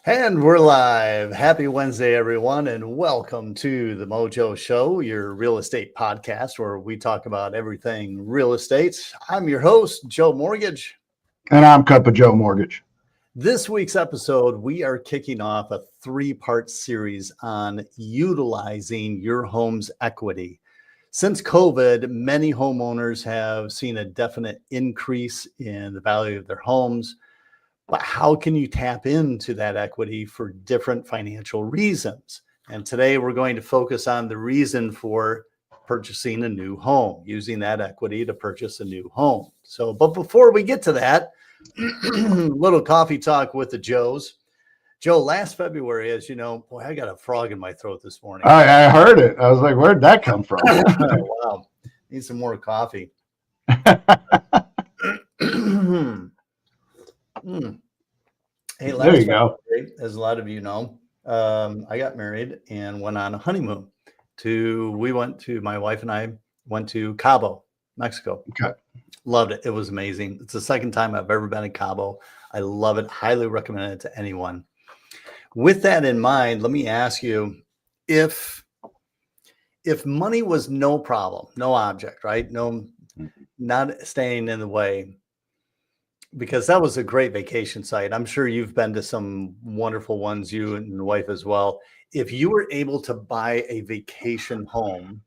And we're live. Happy Wednesday, everyone, and welcome to the Mojo Show, your real estate podcast where we talk about everything real estate. I'm your host, Joe Mortgage. And I'm Cup of Joe Mortgage. This week's episode, we are kicking off a three-part series on utilizing your home's equity. Since COVID, many homeowners have seen a definite increase in the value of their homes. But how can you tap into that equity for different financial reasons? And today we're going to focus on the reason for purchasing a new home, using that equity to purchase a new home. But before we get to that, little coffee talk with the Joes. Joe, last February, as you know, boy, I got a frog in my throat this morning. I heard it. I was like, where'd that come from? Wow. Need some more coffee. Hey, there you go. As a lot of you know, I got married and went on a honeymoon. My wife and I went to Cabo, Mexico. Okay. Loved it. It was amazing. It's the second time I've ever been in Cabo. I love it. Highly recommend it to anyone. With that in mind, let me ask you, if money was no problem, no object, right? No, not staying in the way, because that was a great vacation site. I'm sure you've been to some wonderful ones, you and the wife as well. If you were able to buy a vacation home,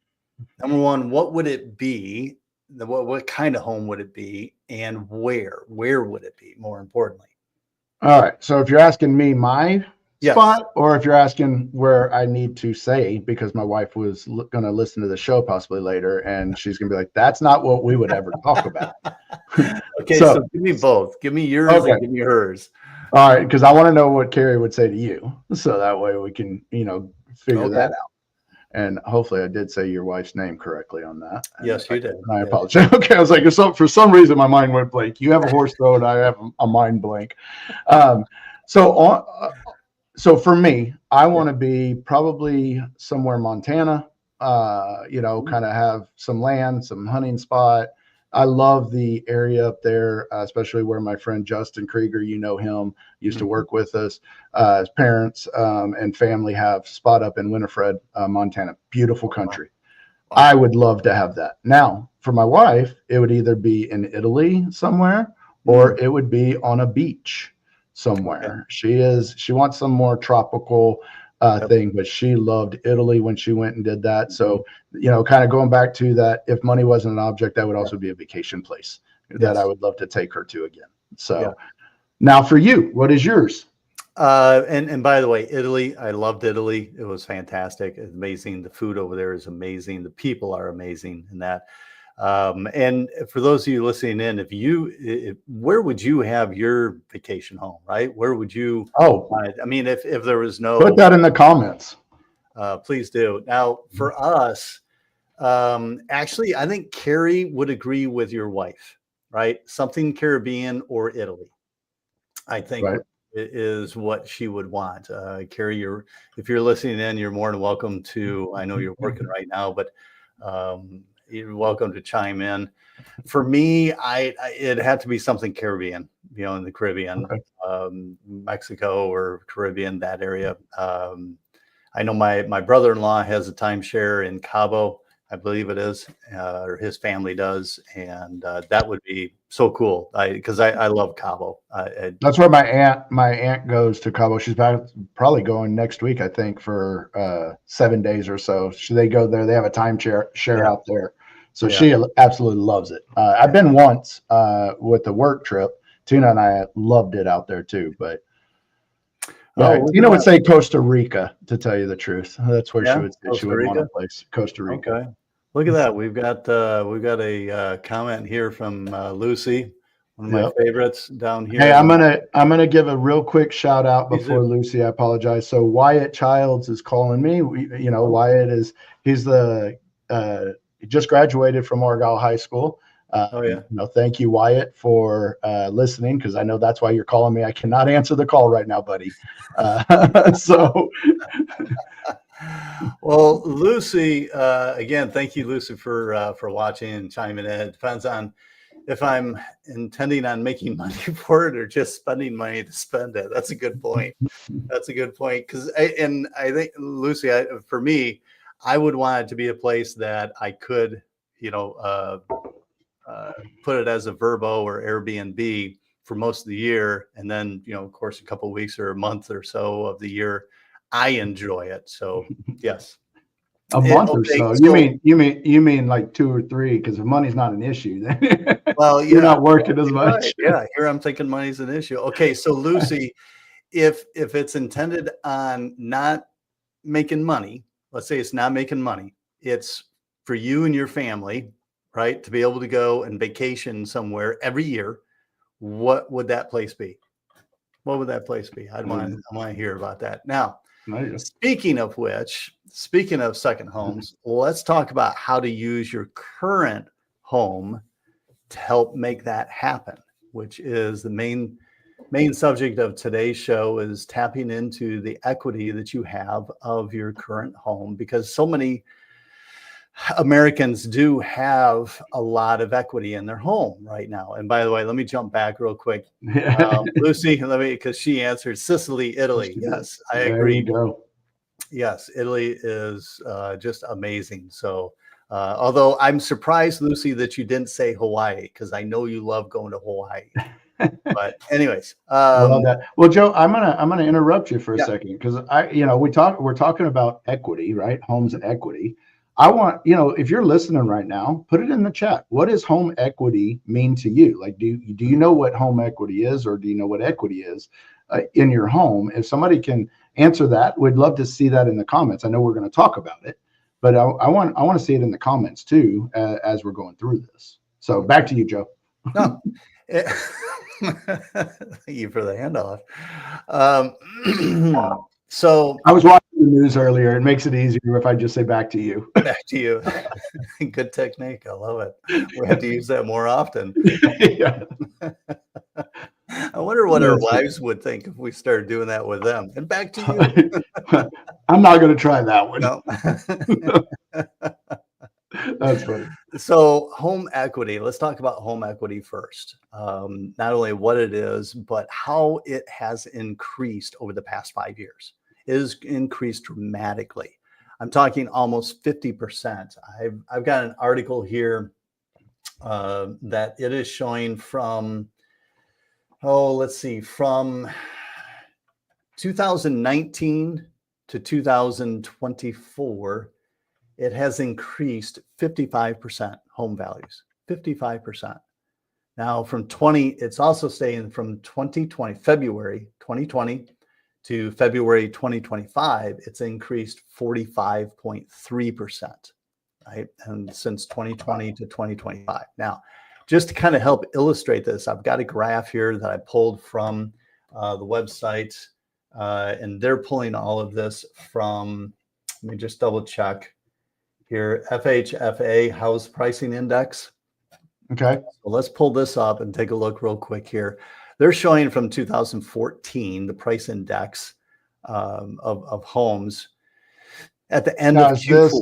number one, what would it be? What kind of home would it be? And where would it be, more importantly? All right. So if you're asking me my Yes. spot, or if you're asking where I need to say, because my wife was going to listen to the show possibly later, and she's going to be like, that's not what we would ever talk about. Okay, so give me both. Give me yours and give me hers. All right, because I want to know what Carrie would say to you, so that way we can, figure that out. And hopefully I did say your wife's name correctly on that. Yes, you did. I apologize. Okay, I was like, for some reason my mind went blank. You have a horse throat, I have a mind blank. So for me, I want to be probably somewhere in Montana, kind of have some land, some hunting spot. I love the area up there, especially where my friend Justin Krieger, him, used to work with us. His parents and family have spot up in Winifred, Montana. Beautiful country. I would love to have that. Now, for my wife, it would either be in Italy somewhere, or it would be on a beach somewhere. Okay. She wants some more tropical thing, but she loved Italy when she went and did that. So, kind of going back to that, if money wasn't an object, that would also be a vacation place that I would love to take her to again. So now for you, what is yours? And by the way, Italy, I loved Italy. It was fantastic. It's amazing. The food over there is amazing. The people are amazing in that. And for those of you listening in, where would you have your vacation home, right? Where would you? I mean, if there was no, put that in the comments. Please do. Now for us, actually, I think Carrie would agree with your wife, right? Something Caribbean or Italy. I think it is what she would want. Carrie, if you're listening in, you're more than welcome to, I know you're working right now, but, you're welcome to chime in. For me, it'd have to be something Caribbean, in the Caribbean, Mexico or Caribbean, that area. I know my brother-in-law has a timeshare in Cabo, I believe it is, or his family does. And that would be so cool because I love Cabo. That's where my aunt goes to Cabo. She's probably going next week, I think, for 7 days or so. They go there. They have a timeshare out there. So she absolutely loves it. I've been once with the work trip. Tina and I loved it out there too. But Tina would say Costa Rica, to tell you the truth. That's where she would say she would want a place. Costa Rica. Okay. Look at that. We've got a comment here from Lucy, one of my favorites down here. Hey, I'm gonna give a real quick shout out before Lucy. I apologize. So Wyatt Childs is calling me. Wyatt he's he just graduated from Argyle High School. Thank you, Wyatt, for listening, because I know that's why you're calling me. I cannot answer the call right now, buddy. Well, Lucy, again, thank you, Lucy, for watching and chiming in. It depends on if I'm intending on making money for it or just spending money to spend it. That's a good point. That's a good point. And I think, Lucy, for me, I would want it to be a place that I could, put it as a Verbo or Airbnb for most of the year. And then, of course, a couple of weeks or a month or so of the year, I enjoy it. So yes. A month or so. You mean like 2 or 3, because if money's not an issue, then well, you're not working as much. Right. Yeah, here I'm thinking money's an issue. Okay, so Lucy, if it's intended on not making money, let's say it's not making money, it's for you and your family, right, to be able to go and vacation somewhere every year, what would that place be? What would that place be? I want to hear about that. Now, speaking of second homes, let's talk about how to use your current home to help make that happen, which is the main subject of today's show, is tapping into the equity that you have of your current home, because so many Americans do have a lot of equity in their home right now. And by the way, let me jump back real quick. Lucy, because she answered Sicily, Italy. Yes, I agree. There you go. Yes, Italy is just amazing. So, although I'm surprised, Lucy, that you didn't say Hawaii, because I know you love going to Hawaii. But anyways, love that. Well, Joe, I'm gonna interrupt you for a second, because we're talking about equity, right? Homes equity. I want, if you're listening right now, put it in the chat. What does home equity mean to you? Like, do you know what home equity is, or do you know what equity is in your home? If somebody can answer that, we'd love to see that in the comments. I know we're going to talk about it, but I want to see it in the comments too, as we're going through this. So back to you, Joe. No. Thank you for the handoff. So I was watching the news earlier. It makes it easier if I just say back to you. Back to you. Good technique. I love it. We have to use that more often. Yeah. I wonder what our wives would think if we started doing that with them. And back to you. I'm not going to try that one. No. That's funny. So home equity, let's talk about home equity first. Not only what it is, but how it has increased over the past 5 years. It has increased dramatically. I'm talking almost 50%. I've got an article here that it is showing from, from 2019 to 2024, it has increased 55% home values, 55%. Now it's also saying from 2020, February 2020 to February 2025, it's increased 45.3%, right? And since 2020 to 2025. Now, just to kind of help illustrate this, I've got a graph here that I pulled from the website, and they're pulling all of this from, let me just double check here, FHFA House Pricing Index. Okay. So let's pull this up and take a look real quick here. They're showing from 2014, the price index of homes at the end of Q4.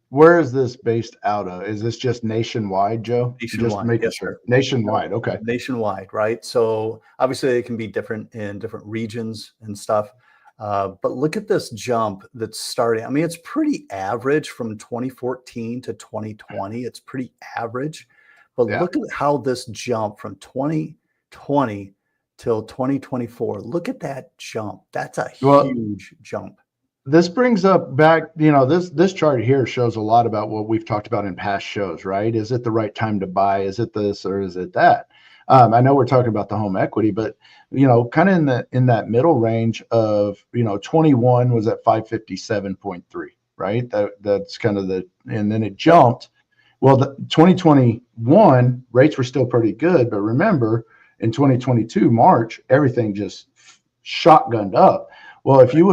Where is this based out of? Is this just nationwide, Joe? Nationwide, just making sure. Nationwide, okay. Nationwide, right? So obviously it can be different in different regions and stuff. But look at this jump that's starting. I mean, it's pretty average from 2014 to 2020. It's pretty average. But look at how this jump from 2020 till 2024. Look at that jump. That's a huge jump. This brings up back, this chart here shows a lot about what we've talked about in past shows, right? Is it the right time to buy? Is it this or is it that? I know we're talking about the home equity, but kind of in that middle range of 21 was at 557.3, right? That's kind of and then it jumped. Well, the 2021 rates were still pretty good, but remember in 2022 March, everything just shotgunned up. Well, if you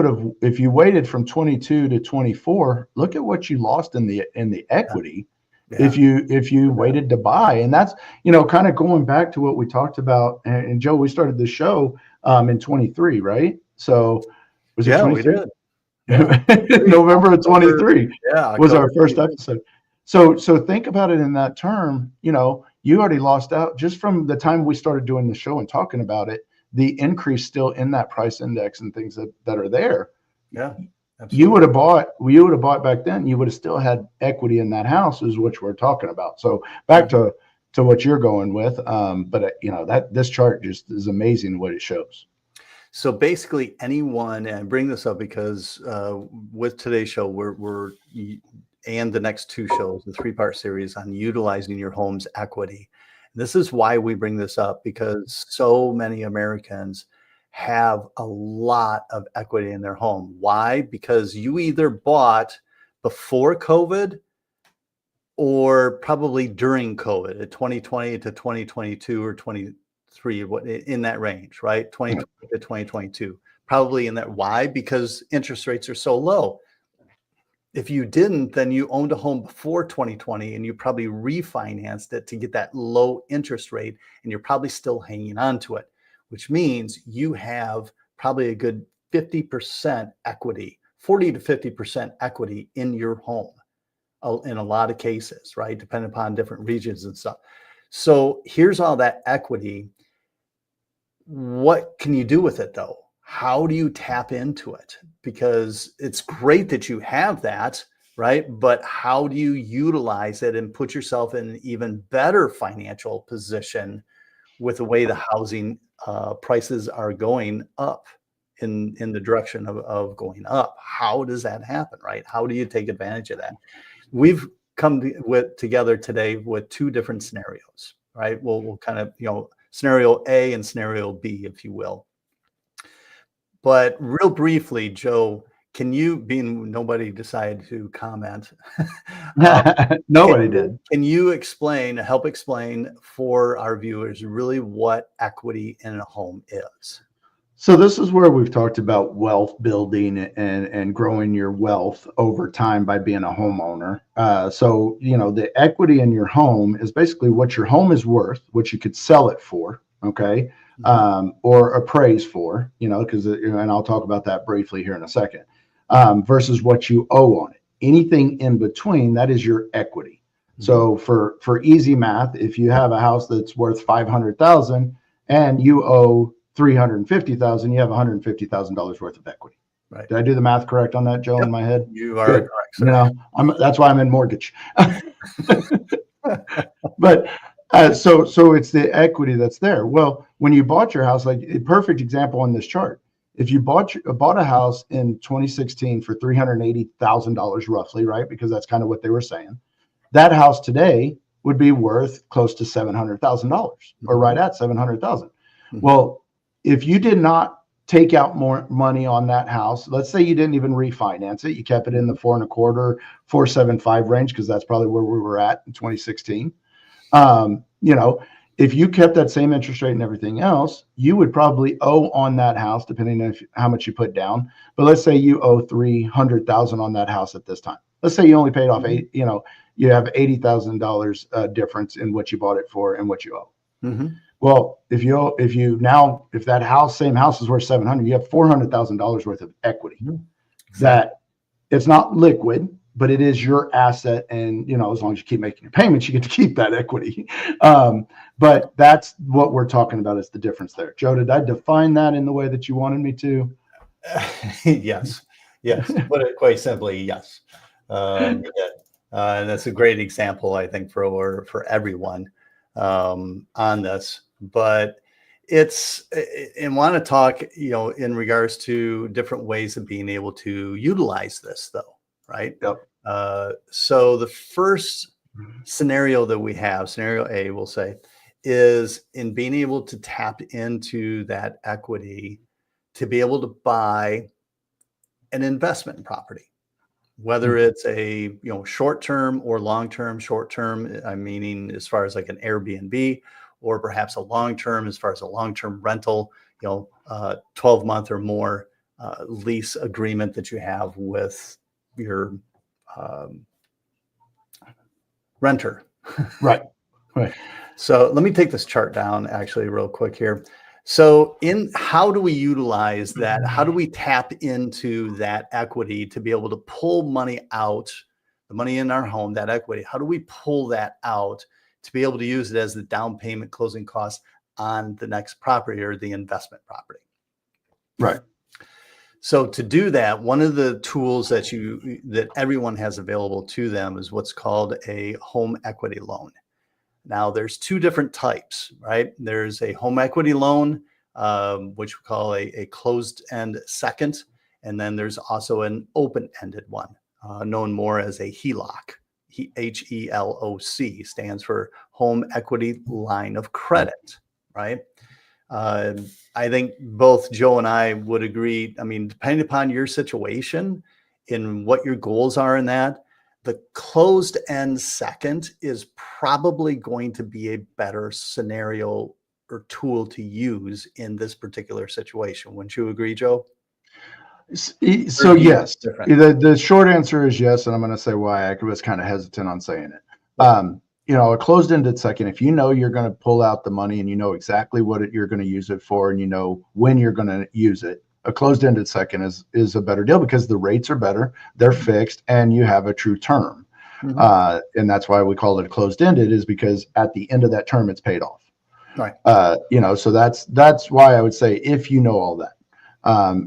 waited from 22 to 24, look at what you lost in the equity. Yeah. If you waited to buy. And that's, kind of going back to what we talked about. And Joe, we started the show in 23, right? So was it 23? We did. Yeah. November of 23 was our first episode. So think about it in that term. you already lost out just from the time we started doing the show and talking about it. The increase still in that price index and things that are there. Yeah, You absolutely. would have bought back then. You would have still had equity in that house, is what we're talking about. So back to what you're going with. But that this chart just is amazing what it shows. So basically, anyone, and I bring this up because with today's show, we're and the next two shows, the 3-part series on utilizing your home's equity. This is why we bring this up, because so many Americans have a lot of equity in their home. Why? Because you either bought before COVID or probably during COVID, at 2020 to 2022 or 23, in that range, right? 2020 to 2022, probably in that. Why? Because interest rates are so low. If you didn't, then you owned a home before 2020 and you probably refinanced it to get that low interest rate, and you're probably still hanging on to it, which means you have probably a good 50% equity, 40 to 50% equity in your home in a lot of cases, right? Depending upon different regions and stuff. So here's all that equity. What can you do with it though? How do you tap into it? Because it's great that you have that, right? But how do you utilize it and put yourself in an even better financial position with the way the housing prices are going up in the direction of going up? How does that happen, right? How do you take advantage of that? We've come together today with two different scenarios, right? We'll kind of, scenario A and scenario B, if you will. But real briefly, Joe, can you, being nobody decided to comment, Nobody did. Can you help explain for our viewers really what equity in a home is? So this is where we've talked about wealth building and growing your wealth over time by being a homeowner. So the equity in your home is basically what your home is worth, what you could sell it for, okay, or appraise for, because and I'll talk about that briefly here in a second, versus what you owe on it. Anything in between, that is your equity. So for easy math, if you have a house that's worth $500,000 and you owe $350,000, you have $150,000 worth of equity. Right. Did I do the math correct on that, Joe, in my head? You are correct, sir. That's why I'm in mortgage. But so it's the equity that's there. Well, when you bought your house, like a perfect example on this chart, if you bought a house in 2016 for $380,000 roughly, right? Because that's kind of what they were saying. That house today would be worth close to $700,000 or right at $700,000. Well, if you did not take out more money on that house, let's say you didn't even refinance it, you kept it in the 4.25, 4.75 range, because that's probably where we were at in 2016. If you kept that same interest rate and everything else, you would probably owe on that house, depending on how much you put down. But let's say you owe $300,000 on that house at this time. Let's say you only paid off you have $80,000 difference in what you bought it for and what you owe. Well, if that same house is worth $700,000, you have $400,000 worth of equity. That it's not liquid, but it is your asset, and as long as you keep making your payments, you get to keep that equity. But that's what we're talking about, is the difference there. Joe, did I define that in the way that you wanted me to? Yes. Put it quite simply, yes. And that's a great example, I think, for everyone on this. But and want to talk, in regards to different ways of being able to utilize this, though, right? Yep. So the first scenario that we have, scenario A, we'll say, is in being able to tap into that equity to be able to buy an investment property, whether it's a short-term or long-term. Short-term, I'm meaning as far as like an Airbnb, or perhaps a long-term as far as a long-term rental, 12-month or more lease agreement that you have with your renter. Right. So let me take this chart down actually real quick here. So how do we utilize that? How do we tap into that equity to be able to pull money out, the money in our home, that equity? How do we pull that out to be able to use it as the down payment closing cost on the next property or the investment property. Right. So to do that, one of the tools that everyone has available to them is what's called a home equity loan. Now, there's two different types, right? There's a home equity loan, which we call a closed-end second, and then there's also an open-ended one, known more as a HELOC. HELOC stands for Home Equity Line of Credit, right? I think both Joe and I would agree. I mean, depending upon your situation and what your goals are in that, the closed end second is probably going to be a better scenario or tool to use in this particular situation. Wouldn't you agree, Joe? So yes, the short answer is yes, and I'm going to say why. I was kind of hesitant on saying it. A closed-ended second, if you know you're going to pull out the money and you know exactly what you're going to use it for, and you know when you're going to use it, a closed-ended second is a better deal because the rates are better, they're fixed, and you have a true term. And that's why we call it closed-ended, is because at the end of that term, it's paid off. Right. So that's why I would say, if you know all that,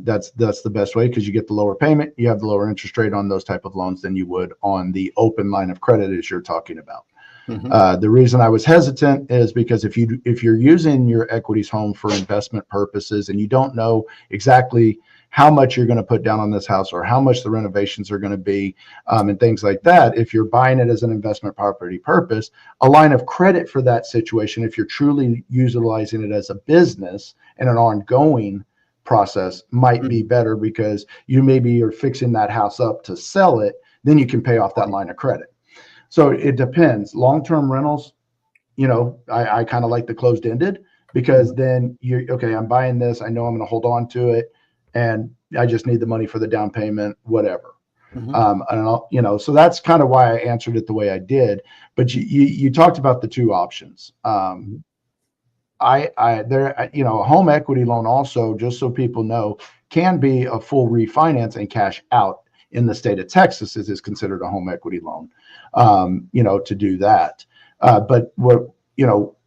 that's the best way, because you get the lower payment, you have the lower interest rate on those type of loans than you would on the open line of credit, as you're talking about. The reason I was hesitant is because if you're using your equities home for investment purposes and you don't know exactly how much you're going to put down on this house or how much the renovations are going to be, and things like that, if you're buying it as an investment property purpose, a line of credit for that situation, if you're truly utilizing it as a business and an ongoing process, might be better, because you maybe are fixing that house up to sell it, then you can pay off that line of credit. So it depends. Long-term rentals, I kind of like the closed-ended, because then I'm buying this, I know I'm going to hold on to it, and I just need the money for the down payment, whatever. So that's kind of why I answered it the way I did. But you talked about the two options. A home equity loan also, just so people know, can be a full refinance and cash out. In the state of Texas, is considered a home equity loan, to do that. But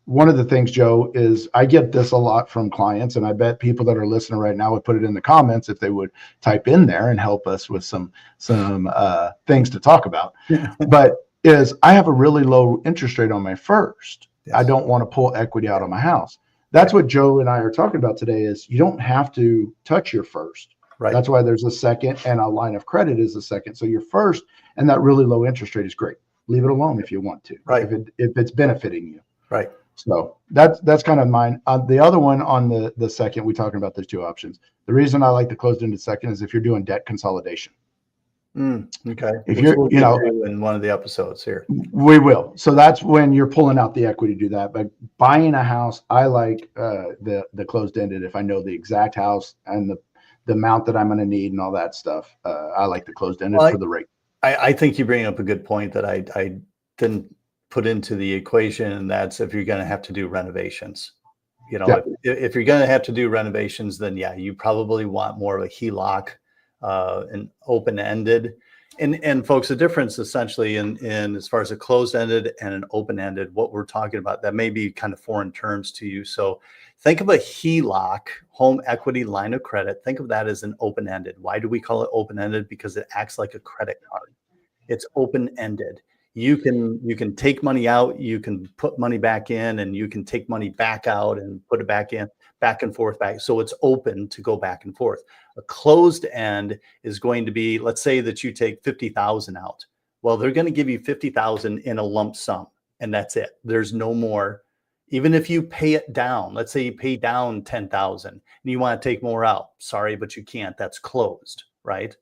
one of the things, Joe, is I get this a lot from clients, and I bet people that are listening right now would put it in the comments if they would type in there and help us with some things to talk about. But I have a really low interest rate on my first. Yes. I don't want to pull equity out of my house. That's what Joe and I are talking about today, is you don't have to touch your first. Right. That's why there's a second, and a line of credit is a second. So your first and that really low interest rate is great. Leave it alone if you want to, right? If it's benefiting you, right? So that's kind of mine. The other one on the second, we're talking about, there's two options. The reason I like the closed-ended second is if you're doing debt consolidation. Okay. If you're, in one of the episodes here, we will. So that's when you're pulling out the equity to do that. But buying a house, I like the closed-ended if I know the exact house and the amount that I'm going to need and all that stuff. I like the closed-ended for the rate. I think you bring up a good point that I didn't put into the equation, and that's if you're going to have to do renovations. If you're going to have to do renovations, then you probably want more of a HELOC, an open-ended. And folks, the difference essentially in as far as a closed-ended and an open-ended, what we're talking about, that may be kind of foreign terms to you. So think of a HELOC, home equity line of credit. Think of that as an open-ended. Why do we call it open-ended? Because it acts like a credit card. It's open-ended. You can take money out, you can put money back in, and you can take money back out and put it back in, back and forth, back. So it's open to go back and forth. A closed end is going to be, let's say that you take 50,000 out. Well, they're going to give you 50,000 in a lump sum, and that's it. There's no more. Even if you pay it down, let's say you pay down 10,000 and you want to take more out. Sorry, but you can't. That's closed, right?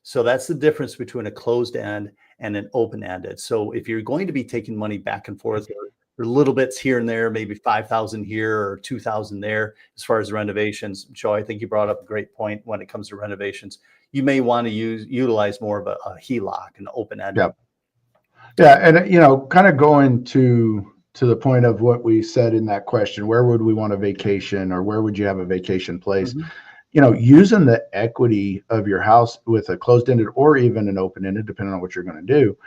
So that's the difference between a closed end and an open-ended. So if you're going to be taking money back and forth, or little bits here and there, maybe 5,000 here or 2,000 there, as far as renovations, Joe, I think you brought up a great point when it comes to renovations. You may want to utilize more of a HELOC, an open-ended. Yeah, and kind of going to the point of what we said in that question, where would we want a vacation, or where would you have a vacation place? Using the equity of your house with a closed-ended or even an open-ended, depending on what you're going to do,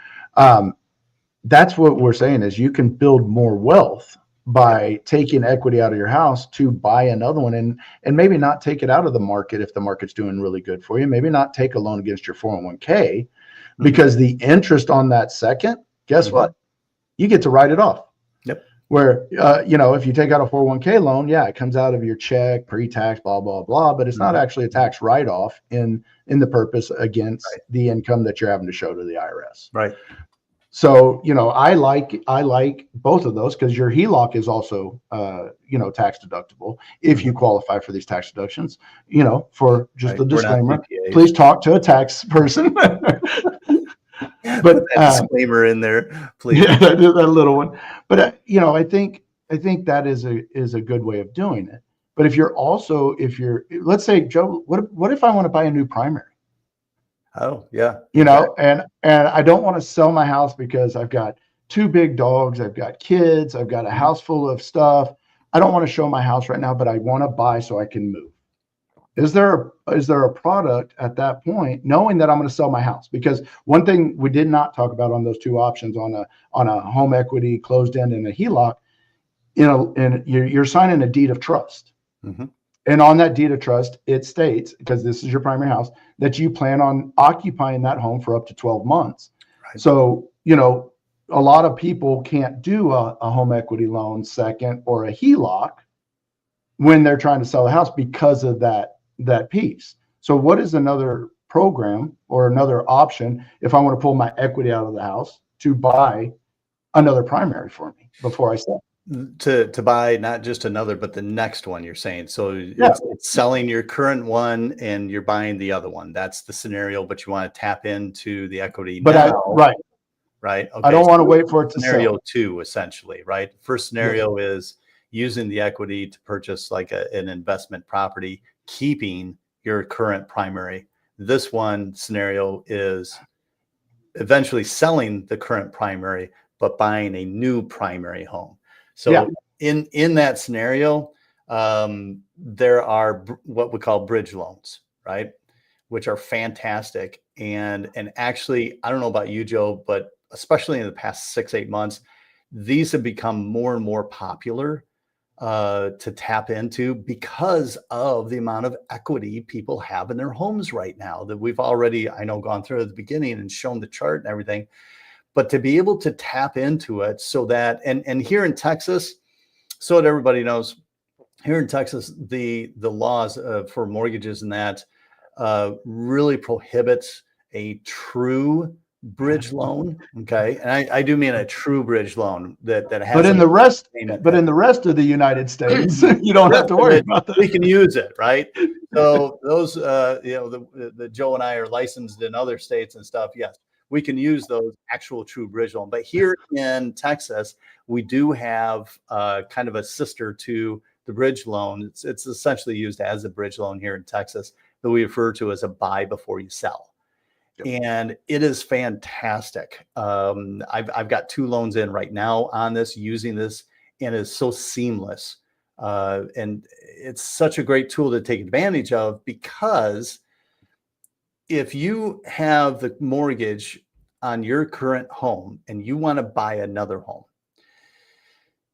that's what we're saying is you can build more wealth by taking equity out of your house to buy another one, and maybe not take it out of the market if the market's doing really good for you. Maybe not take a loan against your 401k, because the interest on that second, guess what? You get to write it off. Yep. Where, if you take out a 401k loan, yeah, it comes out of your check, pre-tax, blah, blah, blah, but it's not actually a tax write-off in the purpose against the income that you're having to show to the IRS. Right. So, I like both of those, because your HELOC is also, tax deductible if you qualify for these tax deductions. For just the disclaimer, please talk to a tax person. But put that disclaimer in there, please. Yeah, that little one. But I think that is a good way of doing it. But if you're let's say, Joe, what if I want to buy a new primary? Oh, yeah. And I don't want to sell my house because I've got 2 big dogs, I've got kids, I've got a house full of stuff. I don't want to show my house right now, but I want to buy so I can move. Is there a product at that point, knowing that I'm going to sell my house? Because one thing we did not talk about on those 2 options, on a home equity closed end and a HELOC, you're signing a deed of trust. And on that deed of trust, it states, because this is your primary house, that you plan on occupying that home for up to 12 months. Right. So, a lot of people can't do a home equity loan second or a HELOC when they're trying to sell the house because of that piece. So what is another program or another option if I want to pull my equity out of the house to buy another primary for me before I sell? To buy not just another, but the next one, you're saying. So it's selling your current one and you're buying the other one. That's the scenario, but you want to tap into the equity now. Right. Okay. I don't want to wait for it to scenario sell. 2, essentially, right? First scenario is using the equity to purchase like an investment property, keeping your current primary. This one scenario is eventually selling the current primary, but buying a new primary home. So in that scenario, there are what we call bridge loans, right? Which are fantastic. And actually, I don't know about you, Joe, but especially in the past 6-8 months, these have become more and more popular to tap into because of the amount of equity people have in their homes right now that we've already, I know, gone through at the beginning and shown the chart and everything. But to be able to tap into it so that, and here in Texas, so that everybody knows, here in Texas, the laws for mortgages and that really prohibits a true bridge loan. Okay. And I do mean a true bridge loan that has. But in the rest of the United States, you don't have to worry about that. We can use it, right? So those, the Joe and I are licensed in other states and stuff. Yes, we can use those actual true bridge loan. But here in Texas, we do have kind of a sister to the bridge loan. It's essentially used as a bridge loan here in Texas that we refer to as a buy before you sell. Yep. And it is fantastic. I've got 2 loans in right now on this, using this, and it's so seamless. And it's such a great tool to take advantage of, because if you have the mortgage on your current home and you want to buy another home,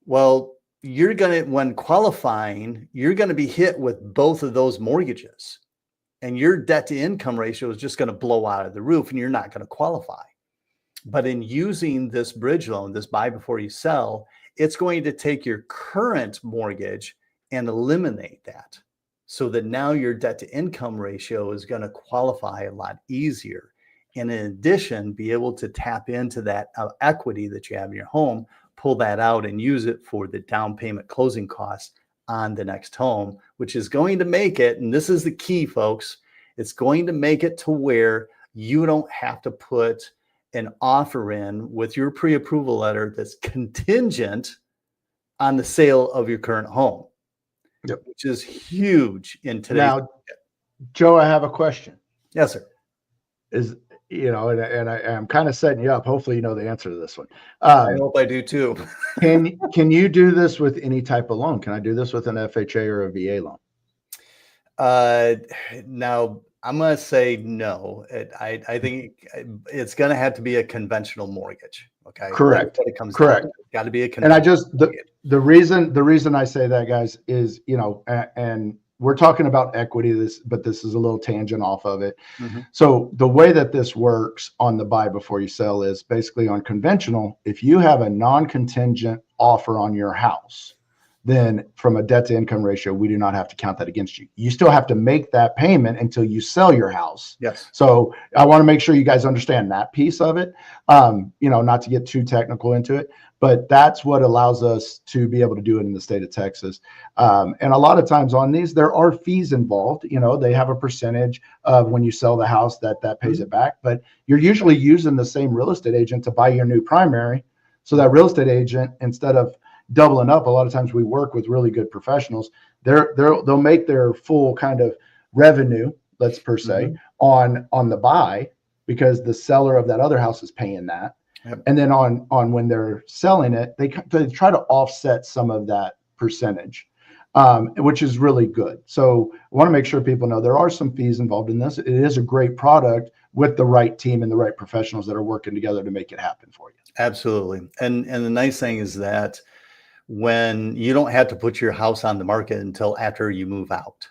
well, when qualifying, you're going to be hit with both of those mortgages. And your debt to income ratio is just going to blow out of the roof and you're not going to qualify. But in using this bridge loan, this buy before you sell, it's going to take your current mortgage and eliminate that, so that now your debt to income ratio is going to qualify a lot easier. And in addition, be able to tap into that equity that you have in your home, pull that out and use it for the down payment closing costs on the next home, which is going to make it, and this is the key, folks, it's going to make it to where you don't have to put an offer in with your pre-approval letter that's contingent on the sale of your current home. Yep. Which is huge in today's market. Joe, I have a question. Yes, sir. And I'm kind of setting you up. Hopefully you know the answer to this one. I hope I do too. Can you do this with any type of loan? Can I do this with an FHA or a VA loan? Now I'm going to say no. I think it's going to have to be a conventional mortgage. Okay. That's Correct. what it comes down Correct. to. It's got to be a And I conventional. just the reason I say that, guys, is and we're talking about equity, but this is a little tangent off of it. Mhm. So the way that this works on the buy before you sell is basically on conventional. If you have a non-contingent offer on your house, then from a debt to income ratio, we do not have to count that against you. You still have to make that payment until you sell your house. Yes. So I want to make sure you guys understand that piece of it. Not to get too technical into it, but that's what allows us to be able to do it in the state of Texas. And a lot of times on these, there are fees involved. They have a percentage of when you sell the house that pays it back, but you're usually using the same real estate agent to buy your new primary. So that real estate agent, instead of doubling up, a lot of times we work with really good professionals. They'll make their full kind of revenue, let's per se, on the buy, because the seller of that other house is paying that. Yep. And then on when they're selling it, they try to offset some of that percentage, which is really good. So I want to make sure people know there are some fees involved in this. It is a great product with the right team and the right professionals that are working together to make it happen for you. Absolutely. And the nice thing is that when you don't have to put your house on the market until after you move out.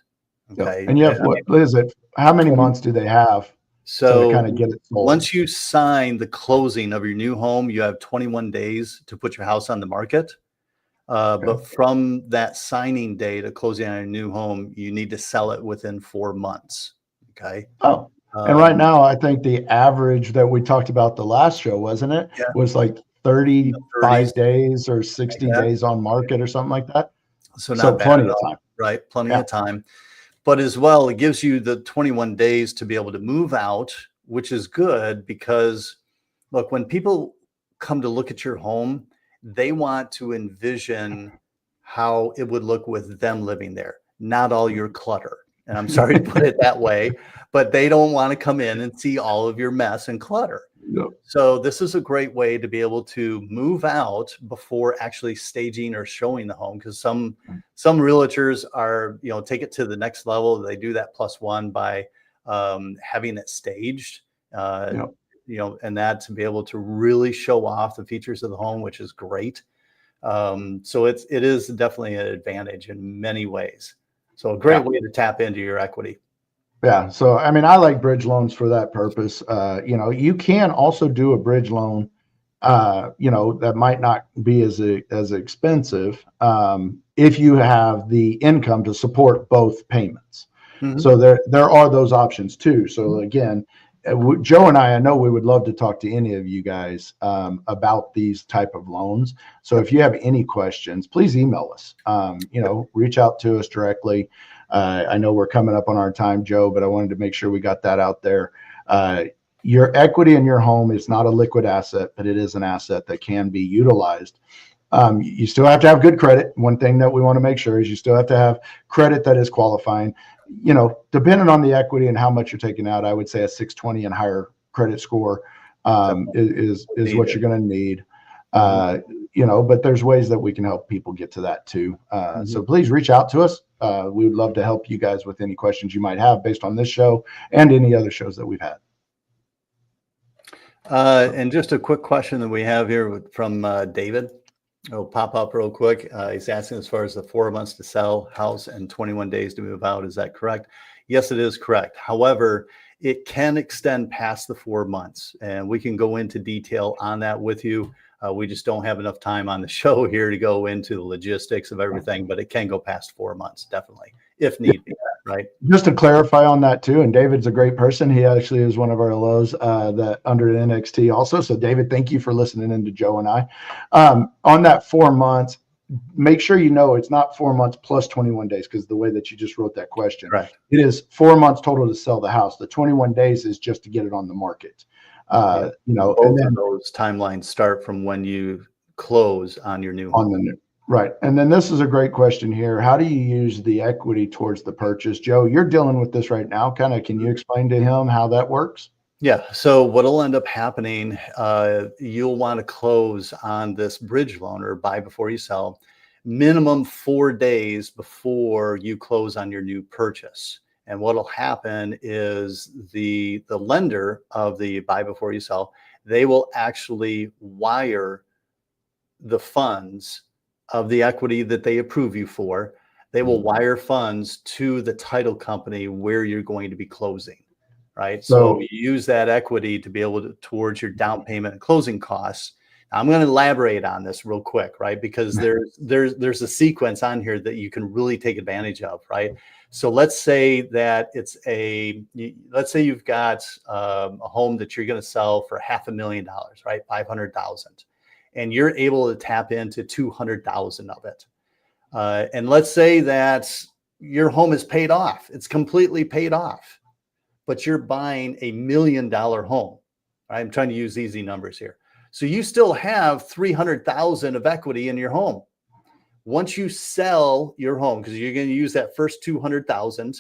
Okay. And you have, what is it? How many months do they have? So to kind of get it sold? Once you sign the closing of your new home, you have 21 days to put your house on the market. But from that signing date of closing on your new home, you need to sell it within 4 months. Okay. Oh, and right now, I think the average that we talked about the last show, wasn't it? Yeah. Was like 35 days or 60 like days on market or something like that. So not bad plenty at of all, time. right? Plenty of time. But as well, it gives you the 21 days to be able to move out, which is good because, look, when people come to look at your home, they want to envision how it would look with them living there, not all your clutter. And I'm sorry to put it that way, but they don't want to come in and see all of your mess and clutter. Yep. So this is a great way to be able to move out before actually staging or showing the home, because some realtors are, take it to the next level. They do that +1 by having it staged, and that to be able to really show off the features of the home, which is great. So it is definitely an advantage in many ways. So a great way to tap into your equity. Yeah. So, I mean, I like bridge loans for that purpose. You can also do a bridge loan, that might not be as expensive, if you have the income to support both payments. So there are those options too. So again, Joe and I know we would love to talk to any of you guys about these type of loans. So if you have any questions, please email us. Reach out to us directly. I know we're coming up on our time, Joe, but I wanted to make sure we got that out there. Your equity in your home is not a liquid asset, but it is an asset that can be utilized. You still have to have good credit. One thing that we want to make sure is you still have to have credit that is qualifying. Depending on the equity and how much you're taking out, I would say a 620 and higher credit score is what you're going to need. But there's ways that we can help people get to that too. So please reach out to us. We would love to help you guys with any questions you might have based on this show and any other shows that we've had. And just a quick question that we have here from David. It'll pop up real quick. He's asking as far as the 4 months to sell house and 21 days to move out. Is that correct? Yes, it is correct. However, it can extend past the 4 months, and we can go into detail on that with you. We just don't have enough time on the show here to go into the logistics of everything, but it can go past 4 months, definitely, if need be, right? Just to clarify on that too, and David's a great person. He actually is one of our LOs that under NXT also. So David, thank you for listening in to Joe and I. On that 4 months, make sure it's not 4 months plus 21 days, because the way that you just wrote that question, right. It is 4 months total to sell the house. The 21 days is just to get it on the market. Both and then of those timelines start from when you close on your new home. Right. And then this is a great question here. How do you use the equity towards the purchase? Joe, you're dealing with this right now. Can you explain to him how that works? Yeah. So what'll end up happening, you'll want to close on this bridge loan or buy before you sell, minimum 4 days before you close on your new purchase. And what'll happen is the lender of the buy before you sell, they will actually wire the funds of the equity that they approve you for. They will wire funds to the title company where you're going to be closing, right? So you use that equity to be able to towards your down payment and closing costs. I'm going to elaborate on this real quick, right? Because there's a sequence on here that you can really take advantage of, right? So let's say that let's say you've got a home that you're going to sell for $500,000, right? 500,000, and you're able to tap into 200,000 of it. And let's say that your home is paid off. It's completely paid off, but you're buying $1 million home. Right? I'm trying to use easy numbers here. So you still have 300,000 of equity in your home. Once you sell your home, because you're going to use that first 200,000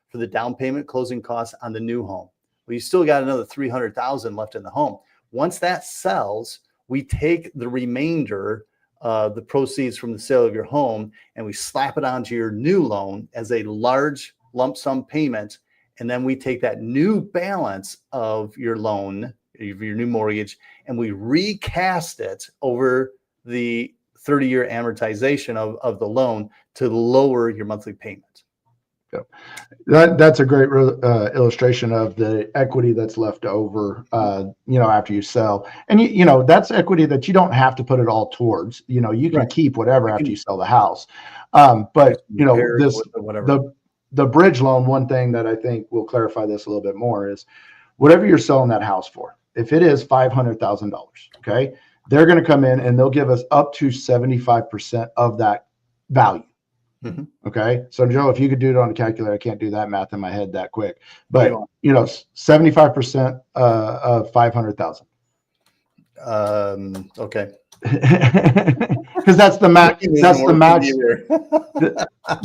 for the down payment closing costs on the new home. Well, you still got another 300,000 left in the home. Once that sells, we take the remainder of the proceeds from the sale of your home and we slap it onto your new loan as a large lump sum payment. And then we take that new balance of your loan, your new mortgage, and we recast it over the 30-year amortization of the loan to lower your monthly payment. Yep. That's a great illustration of the equity that's left over, after you sell. And, that's equity that you don't have to put it all towards. You can keep whatever after you sell the house. But, the bridge loan, one thing that I think will clarify this a little bit more is whatever you're selling that house for, if it is $500,000, okay, they're going to come in and they'll give us up to 75% of that value. Mm-hmm. Okay. So Joe, if you could do it on a calculator, I can't do that math in my head that quick, but 75% of 500,000. Okay. Because that's the max. That's the max.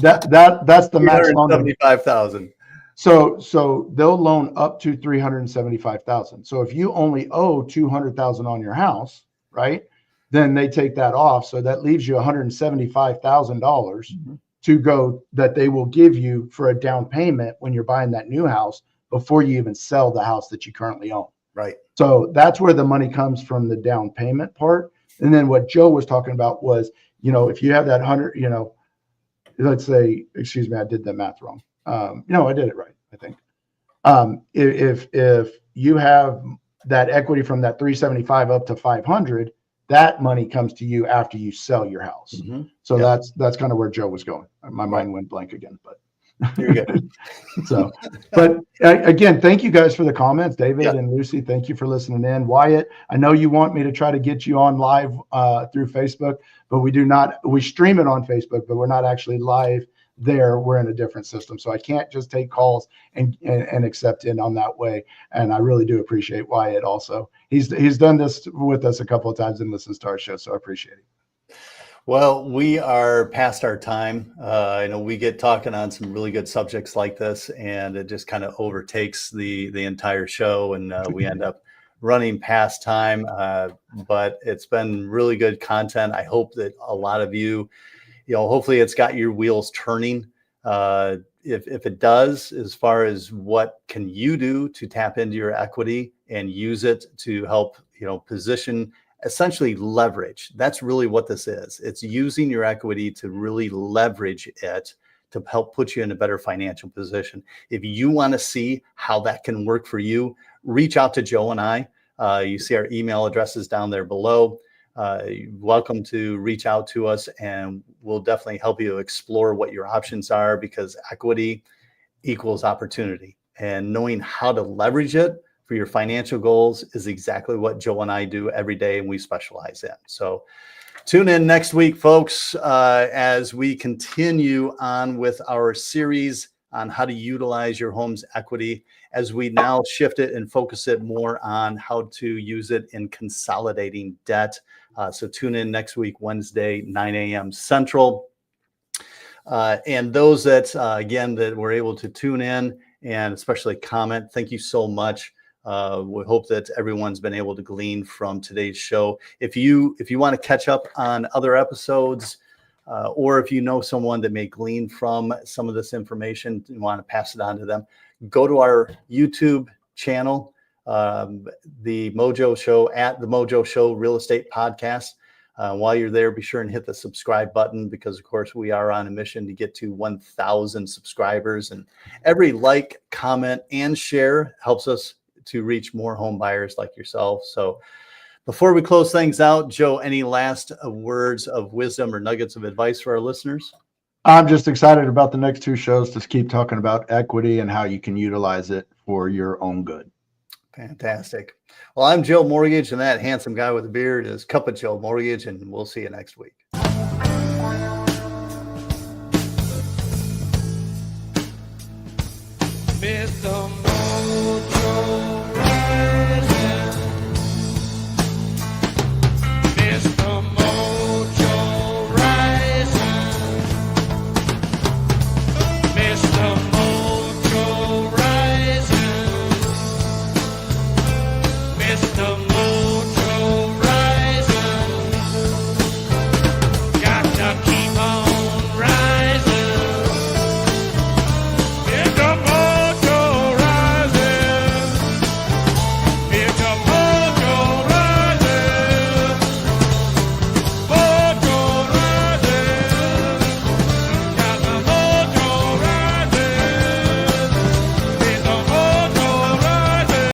That's the max. 75,000. So they'll loan up to 375,000. So if you only owe 200,000 on your house, right, then they take that off. So that leaves you $175,000 to go that they will give you for a down payment when you're buying that new house before you even sell the house that you currently own. Right. So that's where the money comes from, the down payment part. And then what Joe was talking about was, if you have that 100, let's say, excuse me, I did the math wrong. I did it right, I think. If you have that equity from that 375 up to 500, that money comes to you after you sell your house. Mm-hmm. So that's kind of where Joe was going. My mind went blank again, but you're good. So, but again, thank you guys for the comments, David and Lucy. Thank you for listening in. Wyatt, I know you want me to try to get you on live through Facebook, but we stream it on Facebook, but we're not actually live there. We're in a different system. So I can't just take calls and accept in on that way. And I really do appreciate Wyatt also. He's done this with us a couple of times and listens to our show. So I appreciate it. Well, we are past our time. I know we get talking on some really good subjects like this, and it just kind of overtakes the entire show, and we end up running past time. But it's been really good content. I hope that a lot of you, hopefully it's got your wheels turning. If it does, as far as what can you do to tap into your equity and use it to help, position, essentially leverage. That's really what this is. It's using your equity to really leverage it to help put you in a better financial position. If you want to see how that can work for you, reach out to Joe and I. You see our email addresses down there below. You're welcome to reach out to us, and we'll definitely help you explore what your options are, because equity equals opportunity, and knowing how to leverage it for your financial goals is exactly what Joe and I do every day, and we specialize in. So tune in next week, folks, as we continue on with our series on how to utilize your home's equity, as we now shift it and focus it more on how to use it in consolidating debt. So tune in next week, Wednesday, 9 a.m. Central. And those that, again, that were able to tune in and especially comment, thank you so much. We hope that everyone's been able to glean from today's show. If you want to catch up on other episodes, or if you know someone that may glean from some of this information and want to pass it on to them, go to our YouTube channel. the Mojo Show at the Mojo Show Real Estate Podcast. While you're there, be sure and hit the subscribe button because, of course, we are on a mission to get to 1,000 subscribers. And every like, comment, and share helps us to reach more home buyers like yourself. So before we close things out, Joe, any last words of wisdom or nuggets of advice for our listeners? I'm just excited about the next 2 shows to keep talking about equity and how you can utilize it for your own good. Fantastic. Well, I'm Joe Mortgage, and that handsome guy with a beard is Cup of Joe Mortgage, and we'll see you next week. Mr.